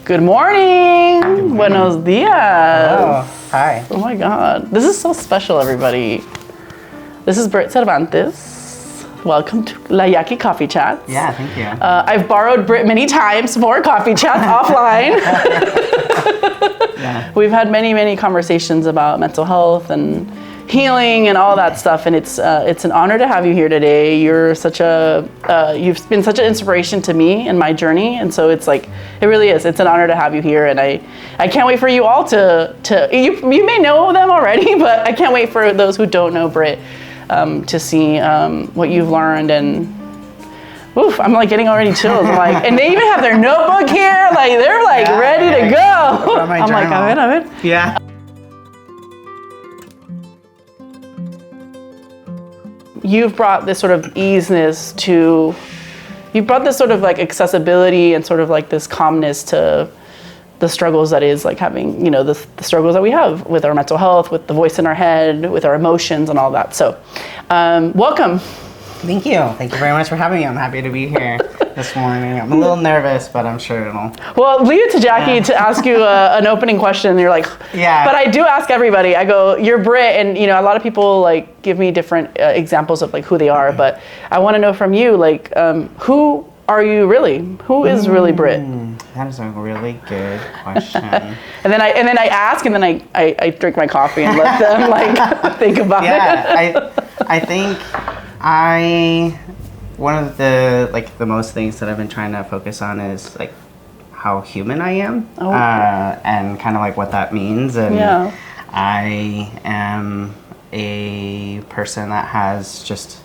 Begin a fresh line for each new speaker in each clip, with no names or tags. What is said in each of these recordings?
Good morning. Buenos dias.
Hello. Hi.
Oh my God. This is so special, everybody. This is Brit Cervantes. Welcome to La Yaki Coffee Chats.
Yeah, thank you.
I've borrowed Brit many times for coffee chats offline.
Yeah.
We've had many conversations about mental health and healing and all that stuff, and it's an honor to have you here today. You're you've been such an inspiration to me in my journey, and so it really is. It's an honor to have you here, and I can't wait for you all you may know them already, but I can't wait for those who don't know Brit to see what you've learned. And oof, I'm like getting already chills. I'm like, and they even have their notebook here, like they're like ready to go. I'm like, a ver.
Yeah.
You've brought this sort of easiness you've brought this sort of like accessibility and sort of like this calmness to the struggles that is like having, the struggles that we have with our mental health, with the voice in our head, with our emotions and all that. So, welcome.
Thank you. Thank you very much for having me. I'm happy to be here this morning. I'm a little nervous, but I'm sure it'll...
Well, leave it to Jackie to ask you an opening question. And you're like,
yeah.
But I do ask everybody. I go, you're Brit, and a lot of people like give me different examples of like who they are. But I want to know from you, like, who are you really? Who is really Brit?
That is a really good question.
and then I ask, and then I drink my coffee and let them like think about it.
Yeah, I think one of the most things that I've been trying to focus on is like how human I am, and kind of like what that means. And I am a person that has just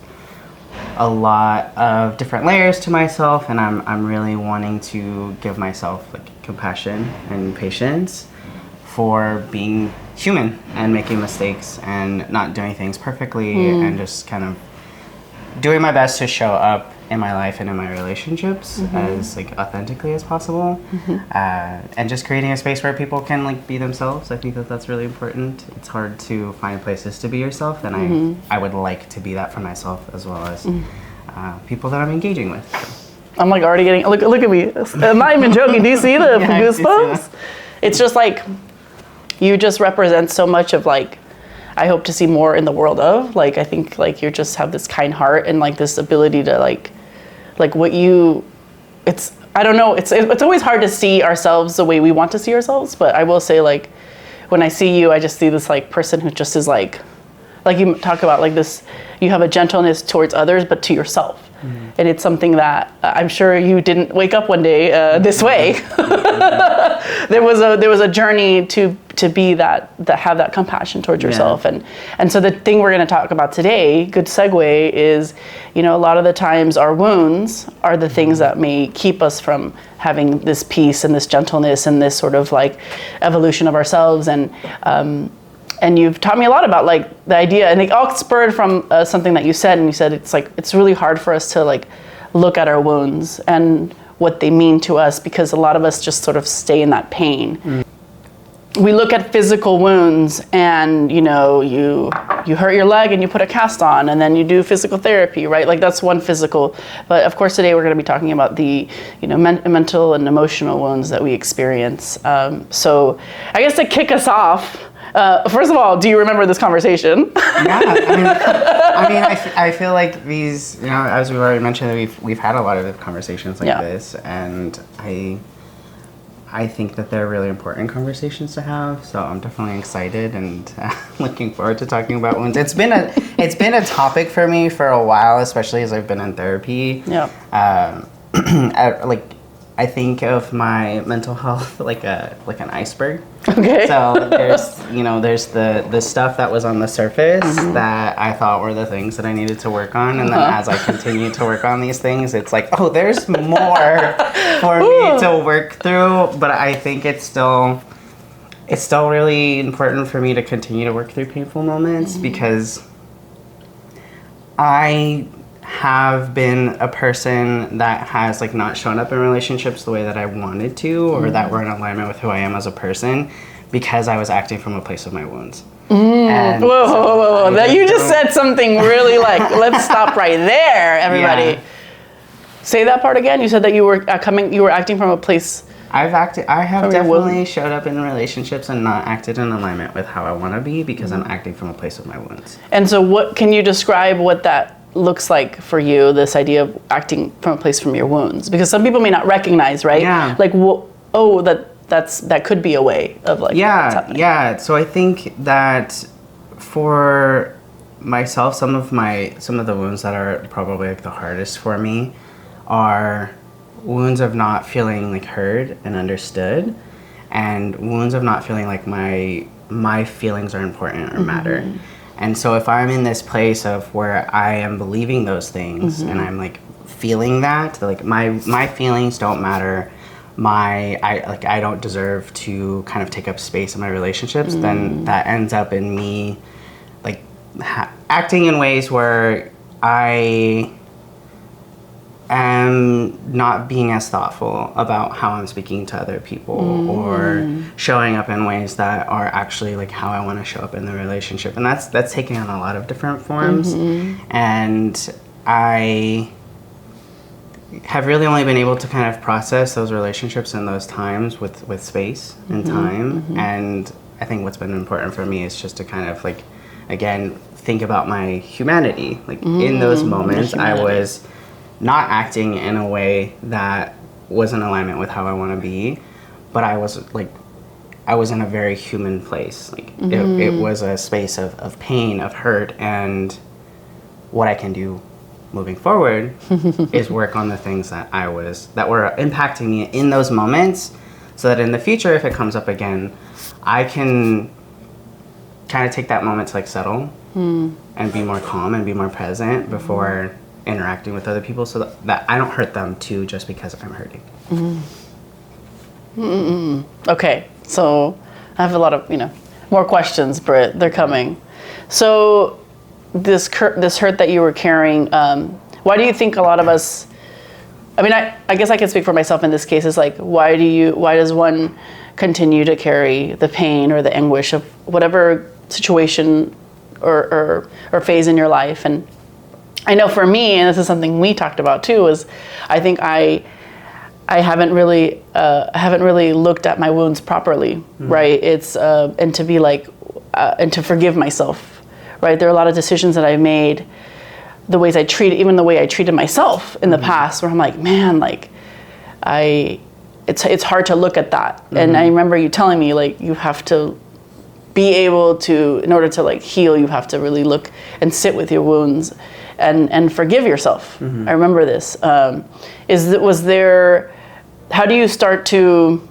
a lot of different layers to myself, and I'm really wanting to give myself like compassion and patience for being human and making mistakes and not doing things perfectly, and just kind of doing my best to show up in my life and in my relationships as like authentically as possible, and just creating a space where people can like be themselves. I think that's really important. It's hard to find places to be yourself, and I would like to be that for myself as well as people that I'm engaging with.
I'm like already getting look at me. I'm not even joking. Do you see the goosebumps? It's just like you just represent so much of like I hope to see more in the world of. Like, I think like you just have this kind heart and like this ability to like what you, I don't know, it's always hard to see ourselves the way we want to see ourselves, but I will say like, when I see you, I just see this like person who just is like you talk about like this, you have a gentleness towards others, but to yourself. And it's something that I'm sure you didn't wake up one day this way. There was a journey to be that have that compassion towards yourself, and so the thing we're going to talk about today, good segue, is a lot of the times our wounds are the things that may keep us from having this peace and this gentleness and this sort of like evolution of ourselves. And you've taught me a lot about like the idea, and it all spurred from something that you said, and you said it's like it's really hard for us to like look at our wounds and what they mean to us, because a lot of us just sort of stay in that pain. We look at physical wounds, and you hurt your leg and you put a cast on, and then you do physical therapy, right? Like that's one physical. But of course today we're going to be talking about the mental and emotional wounds that we experience. So I guess to kick us off, first of all, do you remember this conversation?
Yeah, I feel like these, as we've already mentioned, we've had a lot of conversations like this, and I think that they're really important conversations to have. So I'm definitely excited and looking forward to talking about wounds. It's been a topic for me for a while, especially as I've been in therapy. Yeah. I think of my mental health like an iceberg. Okay. So there's the stuff that was on the surface that I thought were the things that I needed to work on, and then as I continue to work on these things, it's like, oh, there's more for me to work through. But I think it's still really important for me to continue to work through painful moments, because I have been a person that has like not shown up in relationships the way that I wanted to, or that were in alignment with who I am as a person, because I was acting from a place of my wounds. And
whoa. That you just said something really like, let's stop right there, everybody. Say that part again. You said that you were acting from a place
I have
From your
definitely
wound?
showed up in relationships and not acted in alignment with how I want to be because I'm acting from a place of my wounds.
And so what can you describe what that looks like for you, this idea of acting from a place from your wounds? Because some people may not recognize, right?
Yeah.
Like, that could be a way of like, what's happening.
Yeah. So I think that for myself, some of the wounds that are probably like the hardest for me are wounds of not feeling like heard and understood, and wounds of not feeling like my feelings are important or matter. And so if I'm in this place of where I am believing those things and I'm like feeling that like my feelings don't matter, I don't deserve to kind of take up space in my relationships, then that ends up in me like acting in ways where I am not being as thoughtful about how I'm speaking to other people or showing up in ways that are actually like how I want to show up in the relationship. And that's taking on a lot of different forms. And I have really only been able to kind of process those relationships in those times with space and time. And I think what's been important for me is just to kind of like, again, think about my humanity. Like in those moments, I was not acting in a way that was in alignment with how I want to be, but I was in a very human place. Like it was a space of pain, of hurt, and what I can do moving forward is work on the things that were impacting me in those moments, so that in the future, if it comes up again, I can kind of take that moment to like settle and be more calm and be more present before interacting with other people, so that I don't hurt them too just because I'm hurting.
Okay, so I have a lot of more questions, Brit. They're coming. So this hurt that you were carrying, why do you think a lot of us? I mean, I guess I can speak for myself in this case. Is like, why does one continue to carry the pain or the anguish of whatever situation or phase in your life? And I know for me, and this is something we talked about too, is I think I haven't really looked at my wounds properly, right? It's and to be like and to forgive myself, right? There are a lot of decisions that I've made, the way I treated myself in the past, where I'm like, man, like it's hard to look at that. And I remember you telling me like you have to be able to, in order to like heal, you have to really look and sit with your wounds and forgive yourself. I remember this. How do you start to,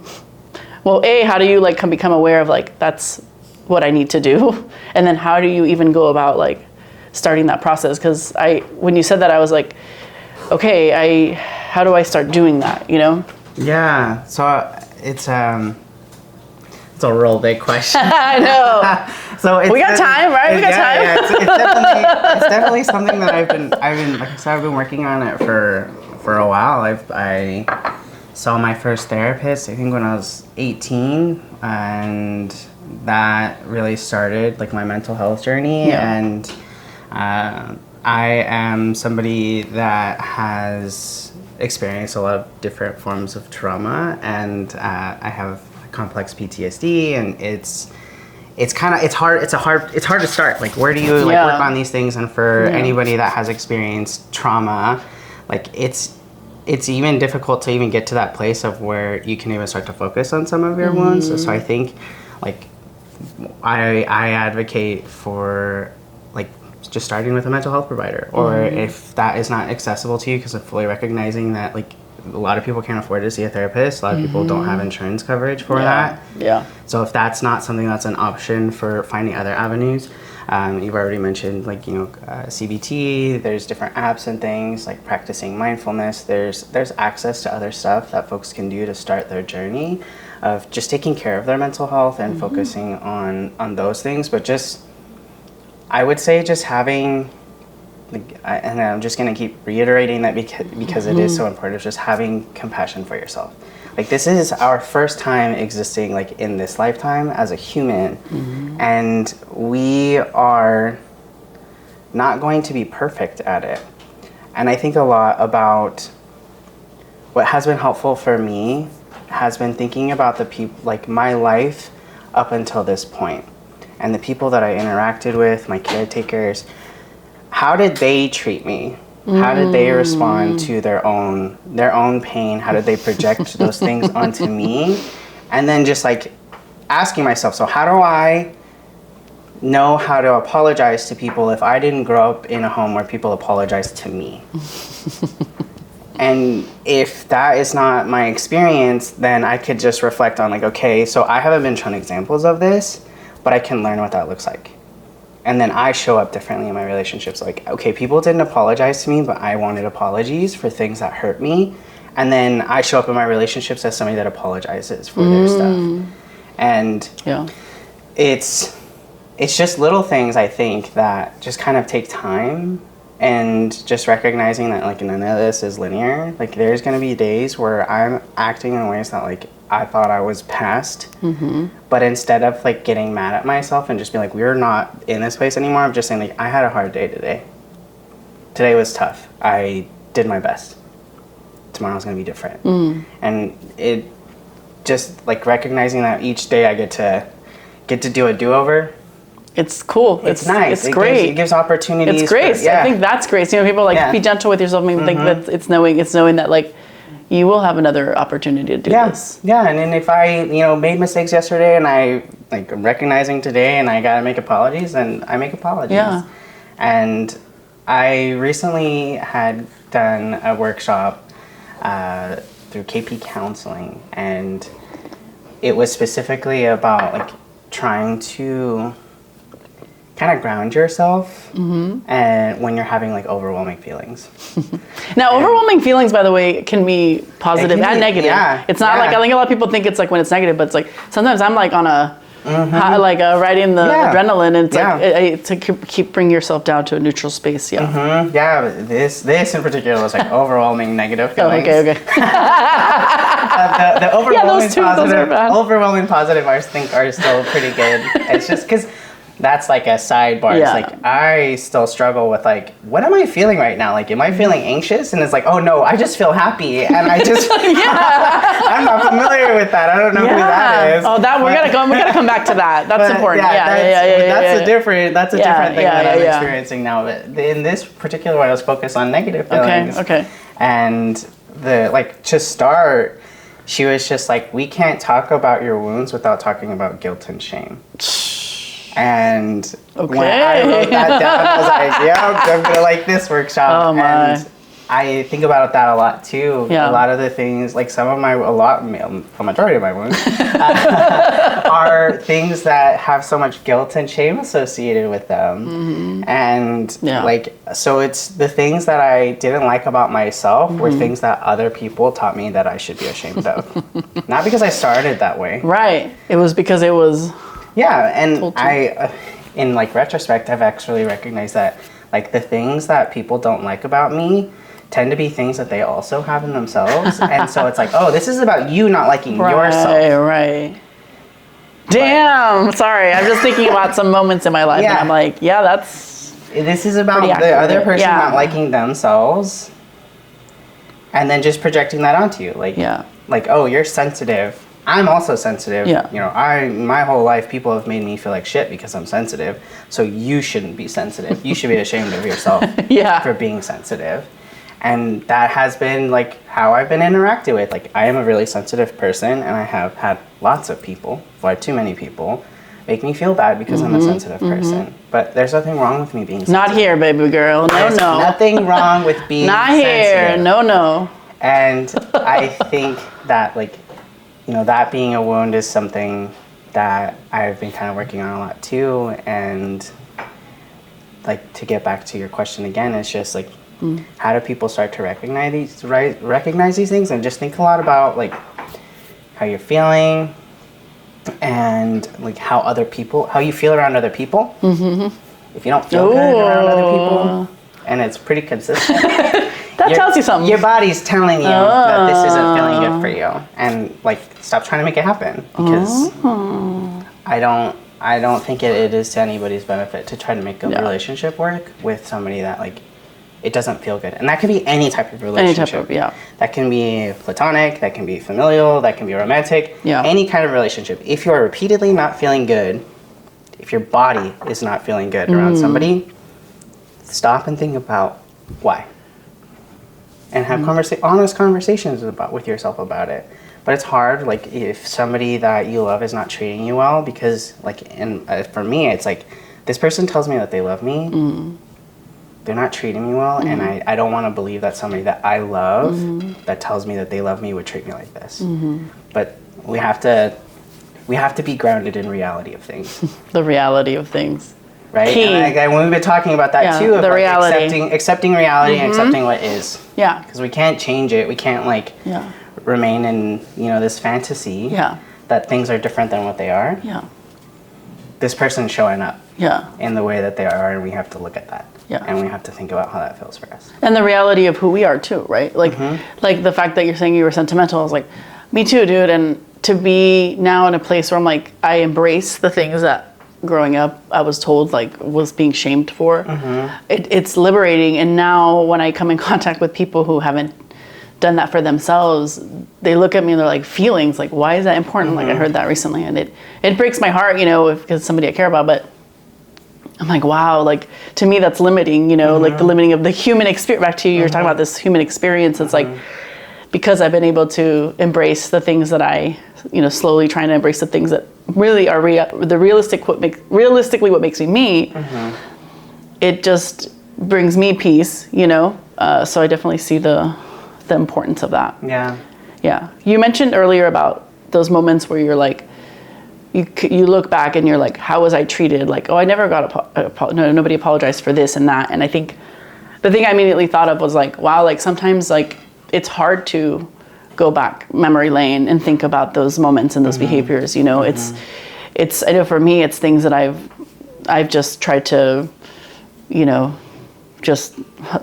how do you like become aware of like, that's what I need to do? And then how do you even go about like starting that process? Because when you said that, I was like, okay, how do I start doing that,
Yeah, so it's a real big question.
I know.
So
we got time, right? We got time.
Yeah, it's definitely something that I've been like I said, I've been working on it for a while. I saw my first therapist, I think when I was 18, and that really started like my mental health journey.
Yeah.
And I am somebody that has experienced a lot of different forms of trauma, and I have complex PTSD, and it's hard to start. Like, where do you like work on these things? And for anybody that has experienced trauma, like it's even difficult to even get to that place of where you can even start to focus on some of your wounds. So I think like I advocate for like just starting with a mental health provider, or if that is not accessible to you, because I'm fully recognizing that like a lot of people can't afford to see a therapist. A lot of people don't have insurance coverage for that. Yeah. So if that's not something that's an option for finding other avenues, you've already mentioned like CBT. There's different apps and things like practicing mindfulness. There's access to other stuff that folks can do to start their journey of just taking care of their mental health and focusing on those things. But just, I would say just having, and I'm just going to keep reiterating that because it is so important, just having compassion for yourself. Like, this is our first time existing like in this lifetime as a human, and we are not going to be perfect at it. And I think a lot about what has been helpful for me has been thinking about the people, like my life up until this point, and the people that I interacted with, my caretakers. How did they treat me? How did they respond to their own pain? How did they project those things onto me? And then just like asking myself, so how do I know how to apologize to people if I didn't grow up in a home where people apologize to me? And if that is not my experience, then I could just reflect on like, okay, so I haven't been shown examples of this, but I can learn what that looks like. And then I show up differently in my relationships. Like, okay, people didn't apologize to me, but I wanted apologies for things that hurt me. And then I show up in my relationships as somebody that apologizes for their stuff. And it's just little things, I think, that just kind of take time. And just recognizing that like none of this is linear. Like there's gonna be days where I'm acting in ways that like I thought I was past. But instead of like getting mad at myself and just being like, we're not in this place anymore, I'm just saying like, I had a hard day today. Today was tough. I did my best. Tomorrow's gonna be different. And it just like recognizing that each day I get to do a do-over.
It's cool.
It's nice.
It's great.
It gives opportunities.
It's grace. I think that's grace. You know, people like be gentle with yourself. I mean, think that it's knowing that like you will have another opportunity to do this.
Yeah. And then if I, made mistakes yesterday and I like I'm recognizing today and I gotta make apologies, and I make apologies. Yeah. And I recently had done a workshop through KP Counseling, and it was specifically about like trying to kind of ground yourself and when you're having like overwhelming feelings.
Now, overwhelming feelings, by the way, can be positive and negative. Yeah, it's not like, I think a lot of people think it's like when it's negative, but it's like sometimes I'm like on a riding the adrenaline, and it's like to keep bring yourself down to a neutral space.
Yeah, this in particular was like overwhelming negative feelings.
Okay.
The overwhelming positive I think are still pretty good. It's just because that's like a sidebar. It's like I still struggle with like, what am I feeling right now? Like, am I feeling anxious? And it's like, oh no, I just feel happy, and I just I'm not familiar with that. I don't know who that is.
Oh, we gotta come back to that. That's important.
That's a different thing that I'm experiencing now. But in this particular one, I was focused on negative feelings. Okay. And to start, she was just like, we can't talk about your wounds without talking about guilt and shame. And when I wrote that down, I was like, I'm going to like this workshop. Oh, my. And I think about that a lot, too. Yeah. A lot of the things, like the majority of my wounds, are things that have so much guilt and shame associated with them. And so it's the things that I didn't like about myself were things that other people taught me that I should be ashamed of. Not because I started that way. Right. It was because it was... Yeah, and I, in like retrospect, I've actually recognized that like the things that people don't like about me tend to be things that they also have in themselves. And so it's like, oh, this is about you not liking yourself. Right. Damn, sorry. I'm just thinking about some moments in my life and I'm like, this is about the other person not liking themselves and then just projecting that onto you. Like, oh, you're sensitive. I'm also sensitive. Yeah. My whole life, people have made me feel like shit because I'm sensitive. So you shouldn't be sensitive. You should be ashamed of yourself for being sensitive. And that has been like how I've been interacted with. Like, I am a really sensitive person, and I have had lots of people, far too many people, make me feel bad because I'm a sensitive person. But there's nothing wrong with me being sensitive. Not here, baby girl. There's nothing wrong with being sensitive. Not here. No. And I think that that being a wound is something that I've been kind of working on a lot too. And like, to get back to your question again, it's just like, how do people start to recognize these things, and just think a lot about like how you're feeling and like how you feel around other people. If you don't feel good around other people, and it's pretty consistent. That tells you something. Your body's telling you that this isn't feeling good for you, and like, stop trying to make it happen, because I don't think it is to anybody's benefit to try to make a relationship work with somebody that like it doesn't feel good. And that can be any type of relationship. That can be platonic, that can be familial, that can be romantic, any kind of relationship. If you're repeatedly not feeling good, if your body is not feeling good around somebody, stop and think about why. And have honest conversations with yourself about it. But it's hard, like, if somebody that you love is not treating you well, because, like, for me, it's like, this person tells me that they love me, they're not treating me well, and I don't want to believe that somebody that I love that tells me that they love me would treat me like this. But we have to be grounded in reality of things.
The reality of things.
Right?
Key.
And we've been talking about that too, of
the
like
reality.
accepting reality and accepting what is.
Yeah.
Because we can't change it. We can't remain in, this fantasy that things are different than what they are.
Yeah.
This person's showing up in the way that they are, and we have to look at that.
Yeah.
And we have to think about how that feels for us.
And the reality of who we are too, right? Like like the fact that you're saying you were sentimental, I was like, me too, dude. And to be now in a place where I'm like, I embrace the things that growing up I was told like was being shamed for. It's liberating. And now when I come in contact with people who haven't done that for themselves, they look at me and they're like, feelings, like, why is that important? Like I heard that recently, and it breaks my heart, because somebody I care about, but I'm like, wow, like to me that's limiting, like the limiting of the human experience. Back to you, you're talking about this human experience. It's like, because I've been able to embrace the things that I, slowly trying to embrace the things that really are realistically what makes me, it just brings me peace, so I definitely see the importance of that. Yeah. You mentioned earlier about those moments where you're like, you look back and you're like, how was I treated? Like, oh, I never got nobody apologized for this and that. And I think the thing I immediately thought of was like, wow, like sometimes like it's hard to go back memory lane and think about those moments and those behaviors. It's I know for me, it's things that I've just tried to, just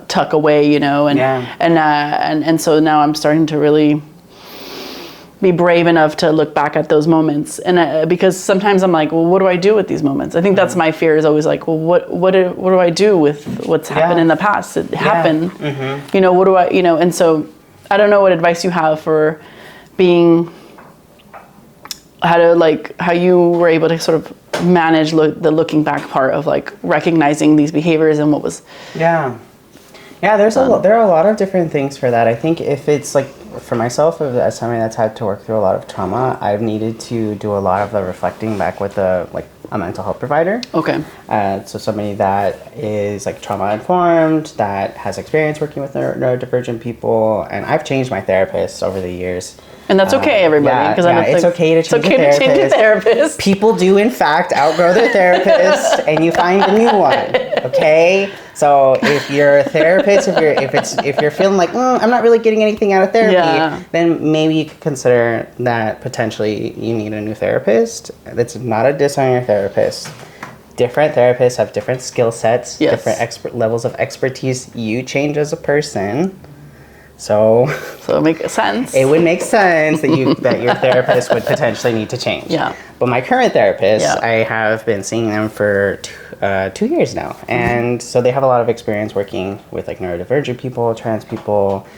tuck away, and so now I'm starting to really be brave enough to look back at those moments, and because sometimes I'm like, well, what do I do with these moments? I think that's my fear, is always like, well, what do I do with what's happened in the past? It happened, what do I, and so I don't know what advice you have for being, how you were able to sort of manage the looking back part of like recognizing these behaviors and what was.
Yeah, there are a lot of different things for that. I think if it's like, for myself, as somebody that's had to work through a lot of trauma, I've needed to do a lot of the reflecting back with a mental health provider.
Okay.
So somebody that is like trauma informed, that has experience working with neurodivergent people, and I've changed my therapist over the years.
And that's okay, everybody. Because
it's okay to change a therapist. People do, in fact, outgrow their therapist, and you find a new one. Okay. So if you're a therapist, if you're feeling like I'm not really getting anything out of therapy, then maybe you could consider that potentially you need a new therapist. That's not a diss on your therapist. Different therapists have different skill sets, different levels of expertise. You change as a person. So
it makes sense.
It would make sense that your therapist would potentially need to change.
Yeah.
But my current therapist, I have been seeing them for 2 years now, and so they have a lot of experience working with like neurodivergent people, trans people,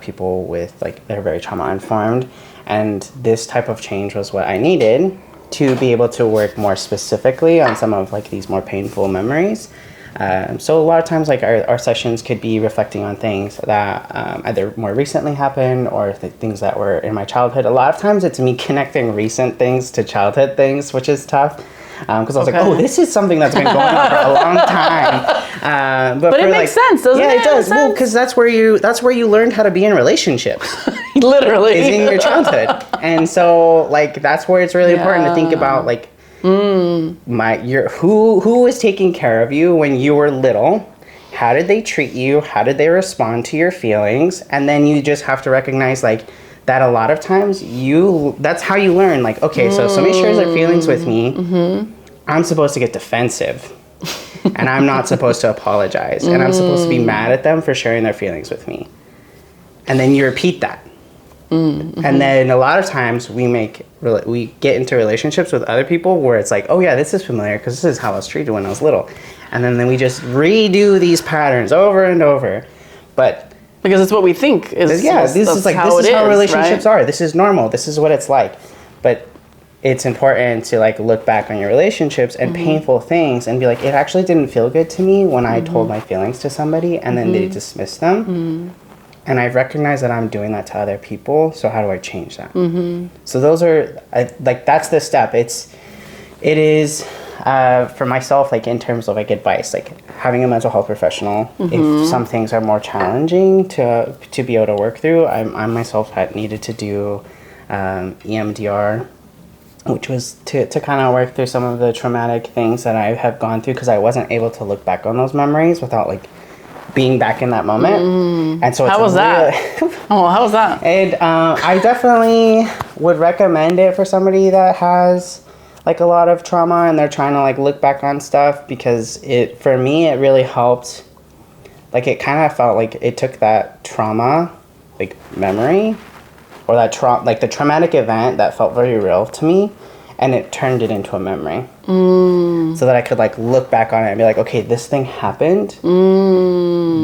people with like they're very trauma informed, and this type of change was what I needed to be able to work more specifically on some of like these more painful memories. So a lot of times like our sessions could be reflecting on things that either more recently happened or things that were in my childhood. A lot of times it's me connecting recent things to childhood things, which is tough. Because I was like, oh, this is something that's been going on for a long time. But it
makes sense, doesn't it?
Yeah, it does. Well, because that's where you learned how to be in relationships.
Literally.
Is in your childhood. And so like that's where it's really important to think about like who was taking care of you when you were little. How did they treat you? How did they respond to your feelings? And then you just have to recognize like that a lot of times that's how you learn, like, okay, so somebody shares their feelings with me, I'm supposed to get defensive and I'm not supposed to apologize and I'm supposed to be mad at them for sharing their feelings with me. And then you repeat that. And then a lot of times we get into relationships with other people where it's like, oh yeah, this is familiar because this is how I was treated when I was little. And then we just redo these patterns over and over. But
because it's what we think is.
Yeah, this is how relationships are. This is normal. This is what it's like. But it's important to like look back on your relationships and painful things and be like, it actually didn't feel good to me when I told my feelings to somebody and then they dismissed them. And I've recognized that I'm doing that to other people. So how do I change that? So those are like, that's the step. It is for myself, like in terms of like advice, like having a mental health professional, if some things are more challenging to be able to work through, I myself had needed to do EMDR, which was to kind of work through some of the traumatic things that I have gone through because I wasn't able to look back on those memories without like being back in that moment. And so
how was that? How was that?
And I definitely would recommend it for somebody that has like a lot of trauma and they're trying to like look back on stuff, because for me it really helped. Like it kind of felt like it took that trauma like memory or that like the traumatic event that felt very real to me, and it turned it into a memory. So that I could like look back on it and be like, okay, this thing happened.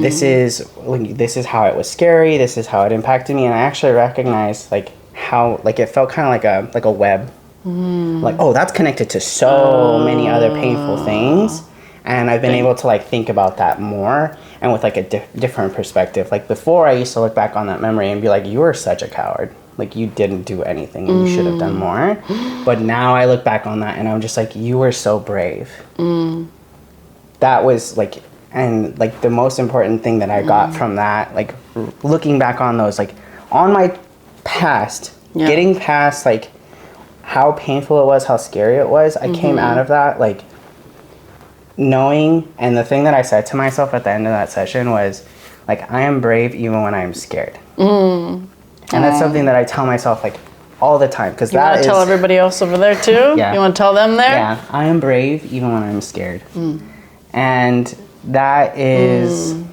This is how it was scary. This is how it impacted me. And I actually recognized like how like it felt kind of like a web. Like, oh, that's connected to so many other painful things. And I've been able to like think about that more and with like a different perspective. Like before I used to look back on that memory and be like, you were such a coward. Like you didn't do anything and you should have done more. But now I look back on that and I'm just like, you were so brave. That was like, and like the most important thing that I got from that, like looking back on those, like on my past, getting past like how painful it was, how scary it was, I came out of that like knowing, and the thing that I said to myself at the end of that session was like, I am brave even when I'm scared. And that's something that I tell myself like all the time, because that is...
You want to tell everybody else over there too?
Yeah.
You want to tell them there?
Yeah, I am brave even when I'm scared. And that is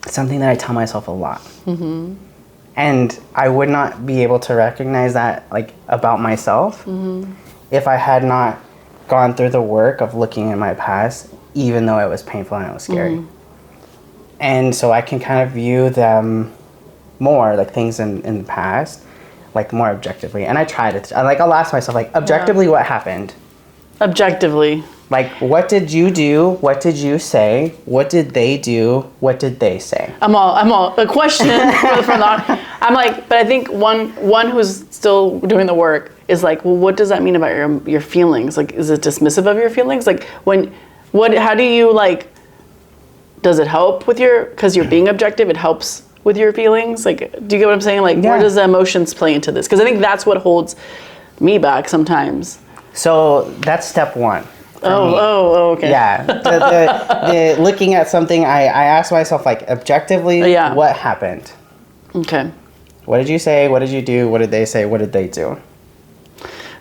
something that I tell myself a lot. And I would not be able to recognize that like about myself if I had not gone through the work of looking in my past, even though it was painful and it was scary. And so I can kind of view them more, like things in the past, like more objectively. And I try to, I'll ask myself, like, objectively, what happened?
Objectively.
Like, what did you do? What did you say? What did they do? What did they say?
I'm all, a question from the, I'm like, but I think one who's still doing the work is like, well, what does that mean about your feelings? Like, is it dismissive of your feelings? Like, how do you, like, does it help with because you're being objective, it helps with your feelings? Like, do you get what I'm saying? Like, where does the emotions play into this? Because I think that's what holds me back sometimes.
So that's step one.
Okay.
Yeah, the looking at something, I ask myself, like, objectively, what happened? Okay. What did you say? What did you do? What did they say? What did they do?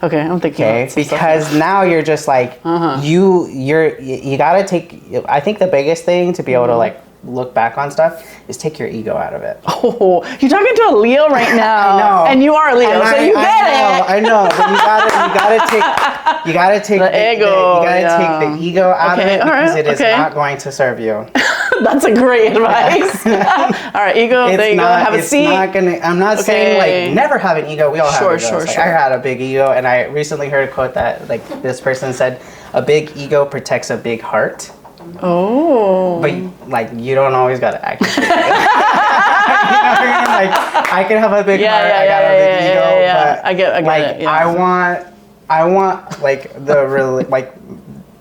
Okay, I'm thinking.
Okay, because now you're just like, you gotta take, I think the biggest thing to be able to like look back on stuff is take your ego out of it.
Oh, you're talking to a Leo right now.
I know.
And you are a Leo, so you get it.
I know, but you gotta take
the ego.
You gotta take the ego out of it, because it is not going to serve you.
That's a great advice. All right, ego, there you go. Have a seat.
I'm not saying like never have an ego. We all have egos.
Sure.
I had a big ego, and I recently heard a quote that like this person said, "A big ego protects a big heart."
Oh.
But like you don't always gotta act. You know what I mean? Like I can have a big heart. I got a big ego, but
I get
like
it. Yeah.
I want like like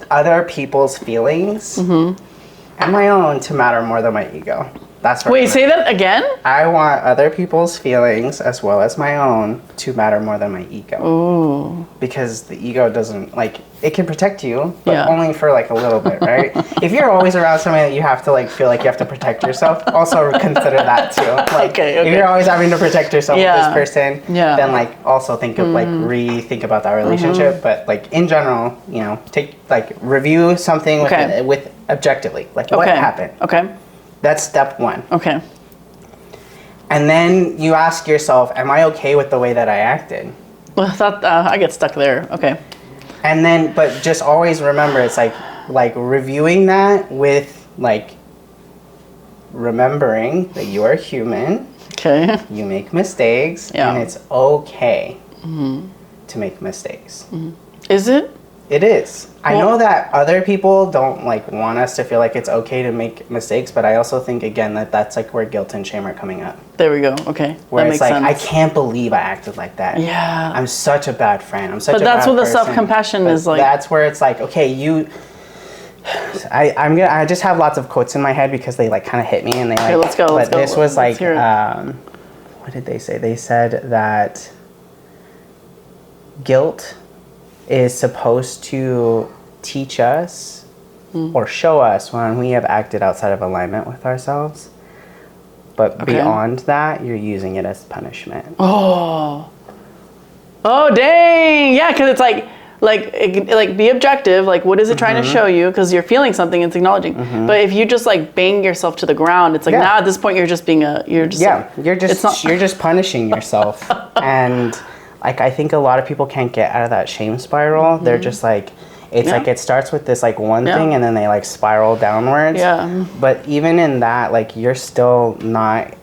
other people's feelings and my own to matter more than my ego. That's what.
Wait, say that again?
I want other people's feelings as well as my own to matter more than my ego.
Ooh.
Because the ego doesn't, like, it can protect you, but only for like a little bit, right? If you're always around somebody that you have to like feel like you have to protect yourself, also consider that too. Like, if you're always having to protect yourself with this person, then like also think of like rethink about that relationship. But like in general, you know, take like review something with objectively, like what happened.
Okay.
That's step one.
Okay.
And then you ask yourself, am I okay with the way that I acted?
Well, I thought I get stuck there. Okay.
And then, but just always remember, it's like, like reviewing that with like remembering that you are human.
Okay.
You make mistakes, and it's okay to make mistakes.
Is it?
It is. I know that other people don't like want us to feel like it's okay to make mistakes, but I also think again that that's like where guilt and shame are coming up.
There we go. Okay.
Where
that
it's
makes
like
sense.
I can't believe I acted like that.
Yeah.
I'm such a bad friend. I'm such
But
a
that's
bad
what the
person.
self-compassion
But
is like.
That's where it's like, okay, I just have lots of quotes in my head because they like kind of hit me and they like.
Okay, let's go.
But this was like,
hear it.
what did they say? They said that guilt is supposed to teach us or show us when we have acted outside of alignment with ourselves. But beyond that, you're using it as punishment.
Oh, dang. Yeah, because it's like be objective. Like, what is it trying to show you? Because you're feeling something, it's acknowledging. But if you just like bang yourself to the ground, it's like now at this point you're just being you're just
punishing yourself. And like I think a lot of people can't get out of that shame spiral. They're just like like it starts with this like one thing and then they like spiral downwards.
Yeah.
But even in that, like you're still not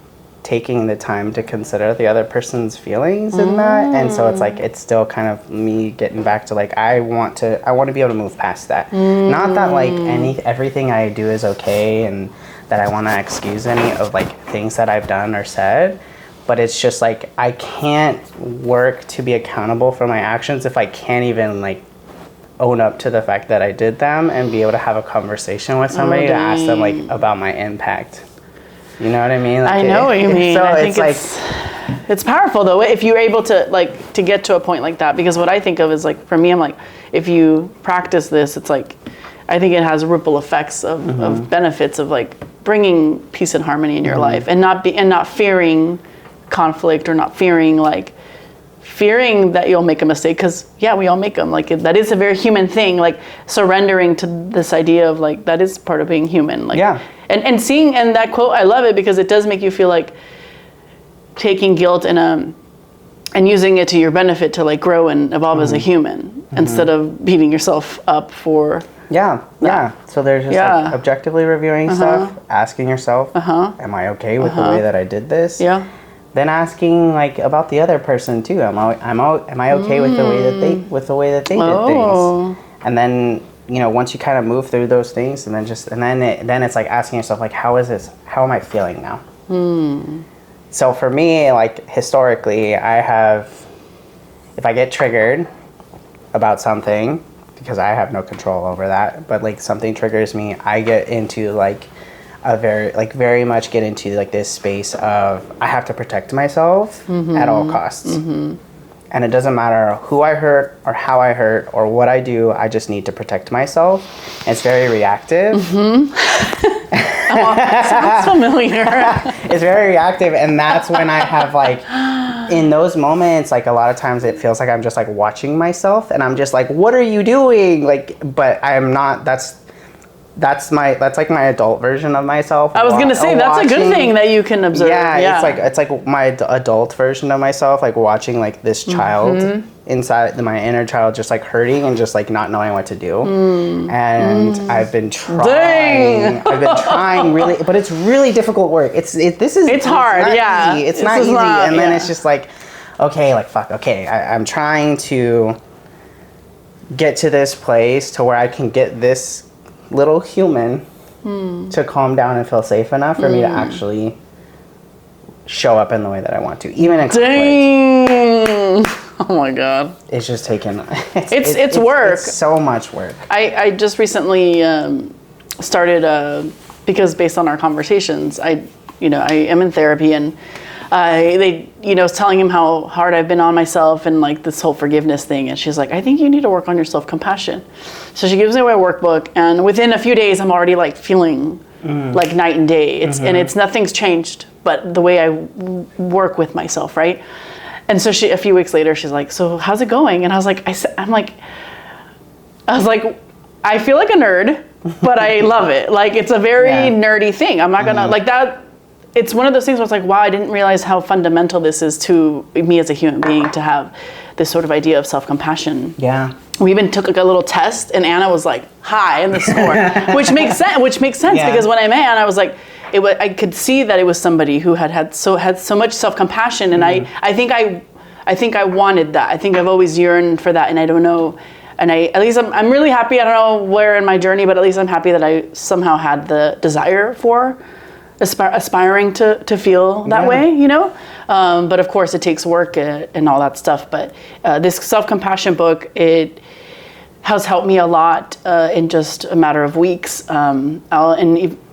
taking the time to consider the other person's feelings in that, and so it's like it's still kind of me getting back to like I want to be able to move past that. Not that like everything I do is okay and that I want to excuse any of like things that I've done or said, but it's just like I can't work to be accountable for my actions if I can't even like own up to the fact that I did them and be able to have a conversation with somebody to ask them like about my impact. You know what I mean? Like
I know what you mean.
So
I think it's powerful though if you're able to like to get to a point like that, because what I think of is like for me I'm like if you practice this it's like I think it has ripple effects of benefits of like bringing peace and harmony in your life and not fearing conflict or not fearing that you'll make a mistake, because we all make them. Like that is a very human thing, like surrendering to this idea of like that is part of being human, like and seeing, and that quote I love it because it does make you feel like taking guilt and using it to your benefit to like grow and evolve as a human instead of beating yourself up for so there's just like objectively reviewing stuff, asking yourself am I okay with the way that I did this, then asking like about the other person too. Am I okay with the way that they did things? And then once you kind of move through those things, and then it's like asking yourself like how am I feeling now? So for me, like historically, if I get triggered about something, because I have no control over that, but like something triggers me, I get into like very much get into like this space of I have to protect myself at all costs. And it doesn't matter who I hurt or how I hurt or what I do, I just need to protect myself. And it's very reactive. Sounds familiar.
It's very reactive, and that's when I have like in those moments, like a lot of times it feels like I'm just like watching myself and I'm just like, what are you doing? Like, but I'm not. That's like my adult version of myself.
I was gonna say that's a good thing that you can observe.
Yeah, it's like my adult version of myself, like watching like this child inside my inner child, just like hurting and just like not knowing what to do. And I've been trying. I've been trying really, but it's really difficult work. It's hard. Easy. It's not easy. And then it's just like, okay, like fuck. Okay, I'm trying to get to this place to where I can get this little human to calm down and feel safe enough for me to actually show up in the way that I want to, even in conflict.
Dang. Oh my God.
It's just taken.
It's work.
It's so much work.
I just recently started because based on our conversations, I am in therapy, and was telling him how hard I've been on myself and like this whole forgiveness thing. And she's like, I think you need to work on your self-compassion. So she gives me my workbook, and within a few days, I'm already like feeling like night and day. And nothing's changed, but the way I work with myself, right? And so a few weeks later, she's like, so how's it going? And I was like, I feel like a nerd, but I love it. Like, it's a very nerdy thing. I'm not gonna like that. It's one of those things where it's like, wow, I didn't realize how fundamental this is to me as a human being, to have this sort of idea of self-compassion.
Yeah.
We even took like a little test, and Anna was like high in the score, which makes sense
Yeah.
because when I met Anna, I was like, I could see that it was somebody who had so much self-compassion, and I think I wanted that. I think I've always yearned for that, and I don't know. And I'm really happy. I don't know where in my journey, but at least I'm happy that I somehow had the desire for aspiring to feel that way, you know? But of course it takes work and all that stuff. But this self-compassion book, it has helped me a lot in just a matter of weeks.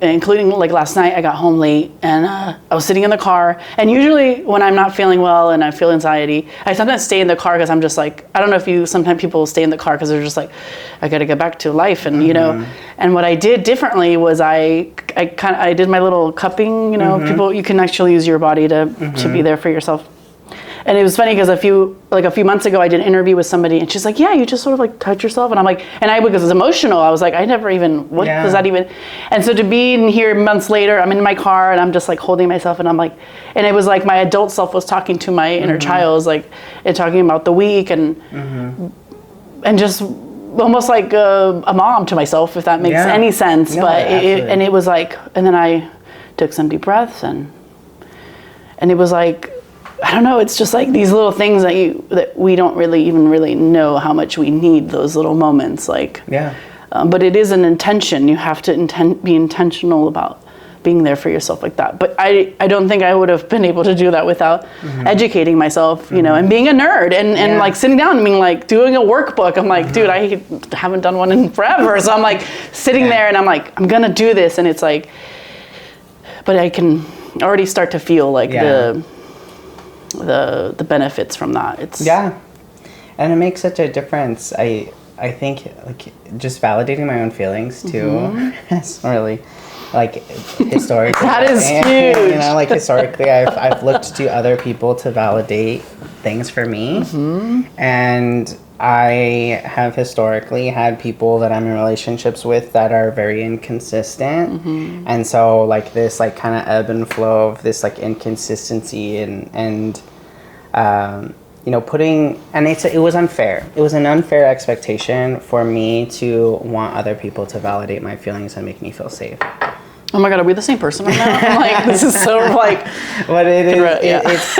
Including like last night, I got home late and I was sitting in the car. And usually when I'm not feeling well and I feel anxiety, I sometimes stay in the car because I'm just like, I don't know if sometimes people stay in the car because they're just like, I got to get back to life. And, you know, and what I did differently was I did my little cupping, you know, you can actually use your body to be there for yourself. And it was funny because a few months ago, I did an interview with somebody, and she's like, "Yeah, you just sort of like touch yourself," and I'm like, because it's emotional, I was like, I never even, what does that even? And so to be in here months later, I'm in my car and I'm just like holding myself, and I'm like, and it was like my adult self was talking to my inner child, was like, and talking about the week and just almost like a mom to myself, if that makes any sense. No, but it was like, and then I took some deep breaths and it was like, I don't know, it's just like these little things that we don't really know how much we need those little moments, like. Yeah. But it is an intention. You have to be intentional about being there for yourself like that. But I don't think I would have been able to do that without educating myself, you know, and being a nerd and like sitting down and being like doing a workbook. I'm like, dude, I haven't done one in forever. So I'm like sitting there and I'm like, I'm gonna do this, and it's like, but I can already start to feel like the benefits from that.
And it makes such a difference. I think like just validating my own feelings too is really like historically.
That is huge.
You know, like historically, I've looked to other people to validate things for me, and I have historically had people that I'm in relationships with that are very inconsistent, and so like this like kind of ebb and flow of this like inconsistency and you know, it was unfair. It was an unfair expectation for me to want other people to validate my feelings and make me feel safe.
Oh my God, are we the same person right now? I'm like, this is so like.
But it's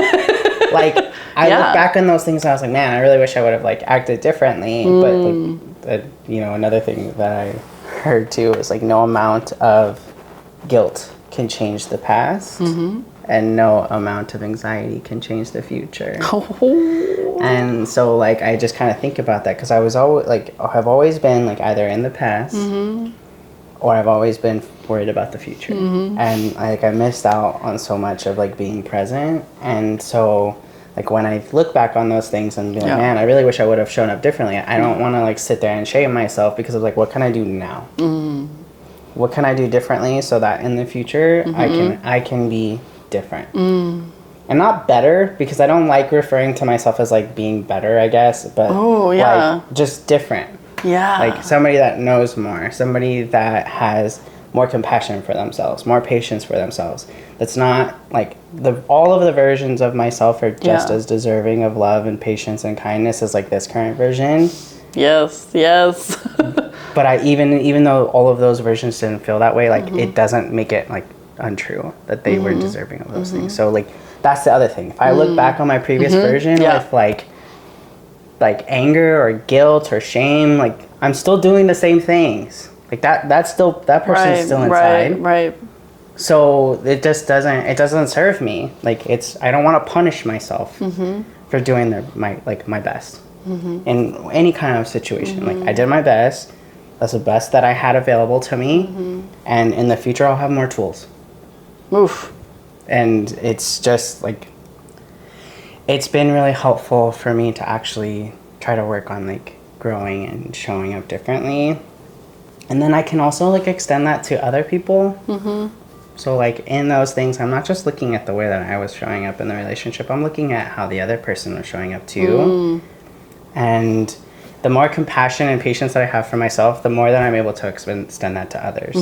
like, I look back on those things and I was like, man, I really wish I would have like acted differently. But you know, another thing that I heard too is like no amount of guilt can change the past. And no amount of anxiety can change the future. And so like I just kind of think about that because I was always like, I've always been like either in the past or I've always been worried about the future. And like I missed out on so much of like being present. And so like when I look back on those things and be like, man, I really wish I would have shown up differently. I don't want to like sit there and shame myself because of like, what can I do now? What can I do differently so that in the future I can be different and not better, because I don't like referring to myself as like being better, I guess, but like just different. Like somebody that knows more, somebody that has more compassion for themselves, more patience for themselves. That's not like all of the versions of myself are just as deserving of love and patience and kindness as like this current version. Yes. But even though all of those versions didn't feel that way, like it doesn't make it like untrue that they were deserving of those things. So like that's the other thing. If I look back on my previous version with like anger or guilt or shame, like I'm still doing the same things. Like that person's still inside. Right. So it just doesn't serve me. Like I don't want to punish myself for doing my best in any kind of situation. Like I did my best. That's the best that I had available to me. And in the future I'll have more tools. Oof. And it's just like, it's been really helpful for me to actually try to work on like growing and showing up differently. And then I can also like extend that to other people. So like in those things, I'm not just looking at the way that I was showing up in the relationship. I'm looking at how the other person was showing up too. And the more compassion and patience that I have for myself, the more that I'm able to extend that to others.